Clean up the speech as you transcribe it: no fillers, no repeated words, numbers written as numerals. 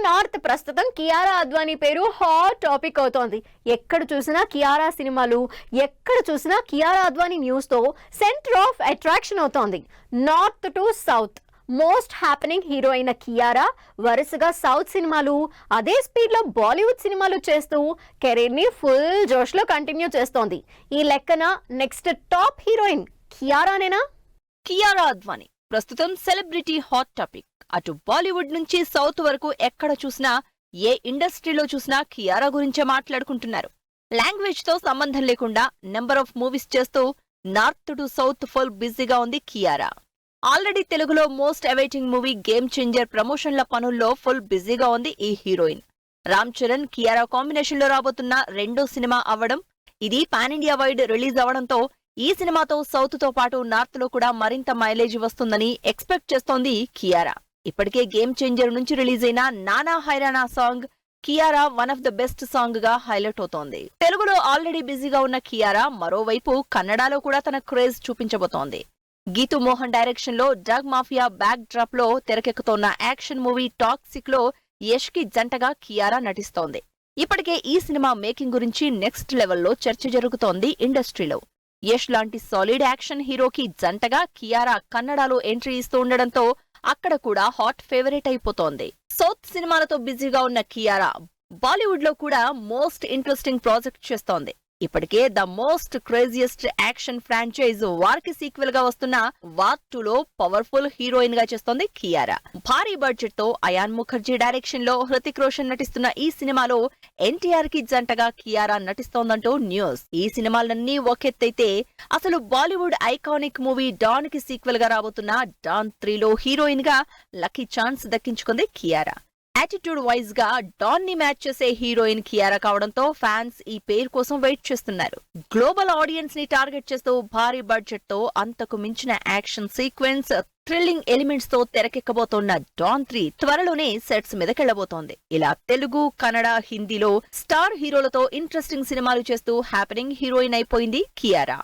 North ప్రస్తుతం కియారా అద్వానీ పేరు hot topic అవుతోంది. ఎక్కడ చూసినా కియారా సినిమాలు, ఎక్కడ చూసినా కియారా అద్వానీ న్యూస్ తో సెంటర్ ఆఫ్ అట్రాక్షన్ అవుతోంది. North to south most happening hero అయిన కియారా వరుసగా సౌత్ సినిమాలు, అదే స్పీడ్ లో బాలీవుడ్ సినిమాలు చేస్తూ కెరీర్ ని ఫుల్ జోష్ లో కంటిన్యూ చేస్తోంది. ఈ లెక్కన నెక్స్ట్ టాప్ హీరోయిన్ కియారానేనా? కియారా అద్వానీ ప్రస్తుతం సెలబ్రిటీ హాట్ టాపిక్. అటు బాలీవుడ్ నుంచి సౌత్ వరకు ఎక్కడ చూసినా, ఏ ఇండస్ట్రీలో చూసినా కియారా గురించే మాట్లాడుకుంటున్నారు. లాంగ్వేజ్ తో సంబంధం లేకుండా నెంబర్ ఆఫ్ మూవీస్ చేస్తూ నార్త్ టు సౌత్ ఫుల్ బిజీగా ఉంది కియారా. ఆల్రెడీ తెలుగులో most awaiting movie game changer ప్రమోషన్ల పనుల్లో ఫుల్ బిజీగా ఉంది ఈ హీరోయిన్. రామ్ చరణ్ కియారా కాంబినేషన్ లో రాబోతున్న రెండో సినిమా అవ్వడం, ఇది పాన్ ఇండియా వైడ్ రిలీజ్ అవడంతో ఈ సినిమాతో సౌత్ తో పాటు నార్త్ లో కూడా మరింత మైలేజ్ వస్తుందని ఎక్స్పెక్ట్ చేస్తోంది కియారా. ఇప్పటికే గేమ్ చేంజర్ నుంచి రిలీజ్ అయిన నానా హైరానా song Kiara one of the best song గా హైలైట్ అవుతోంది. తెలుగులో ఆల్రెడీ బిజీగా ఉన్న కియారా మరోవైపు కన్నడలో కూడా తన క్రేజ్ చూపించబోతోంది. గీతూ మోహన్ డైరెక్షన్ లో డ్రగ్ మాఫియా బ్యాక్ డ్రాప్ లో తెరకెక్కుతోన్న యాక్షన్ మూవీ టాక్సిక్ లో యష్ కి జంటగా కియారా నటిస్తోంది. ఇప్పటికే ఈ సినిమా మేకింగ్ గురించి నెక్స్ట్ లెవెల్లో చర్చ జరుగుతోంది ఇండస్ట్రీలో. యష్ లాంటి సాలిడ్ యాక్షన్ హీరోకి జంటగా కియారా కన్నడలో ఎంట్రీ ఇస్తూ ఉండడంతో అక్కడ కూడా హాట్ ఫేవరెట్ అయిపోతోంది. సౌత్ సినిమాలతో బిజీగా ఉన్న కియారా బాలీవుడ్ లో కూడా మోస్ట్ ఇంట్రెస్టింగ్ ప్రాజెక్ట్ చేస్తోంది. ఇప్పటికే the most craziest action franchise war కి సీక్వెల్ గా వస్తున్న వార్ 2 లో పవర్ఫుల్ హీరోయిన్ గా చేస్తోంది కియారా. భారీ బడ్జెట్ తో అయాన్ ముఖర్జీ డైరెక్షన్ లో హృతిక్ రోషన్ నటిస్తున్న ఈ సినిమాలో ఎన్టీఆర్ కి జంటగా కియారా నటిస్తోందంటూ న్యూస్. ఈ సినిమాలన్నీ ఒకెత్తైతే అసలు బాలీవుడ్ ఐకానిక్ మూవీ డాన్ కి సీక్వెల్ గా రాబోతున్న డాన్ 3 లో హీరోయిన్ గా లక్కీ ఛాన్స్ దక్కించుకుంది కియారా. యాటిట్యూడ్ వైజ్ గా డాన్ ని మ్యాచ్ చేసే హీరోయిన్ కియారా కావడంతో ఫ్యాన్స్ ఈ పేరు కోసం వెయిట్ చేస్తున్నారు. గ్లోబల్ ఆడియన్స్ ని టార్గెట్ చేస్తూ భారీ బడ్జెట్ తో అంతకు మించిన యాక్షన్ సీక్వెన్స్, థ్రిల్లింగ్ ఎలిమెంట్స్ తో తెరకెక్కబోతోన్న డాన్ 3 త్వరలోనే సెట్స్ మీదకెళ్లబోతోంది. ఇలా తెలుగు, కన్నడ, హిందీలో స్టార్ హీరోలతో ఇంట్రెస్టింగ్ సినిమాలు చేస్తూ హ్యాపెనింగ్ హీరోయిన్ అయిపోయింది కియారా.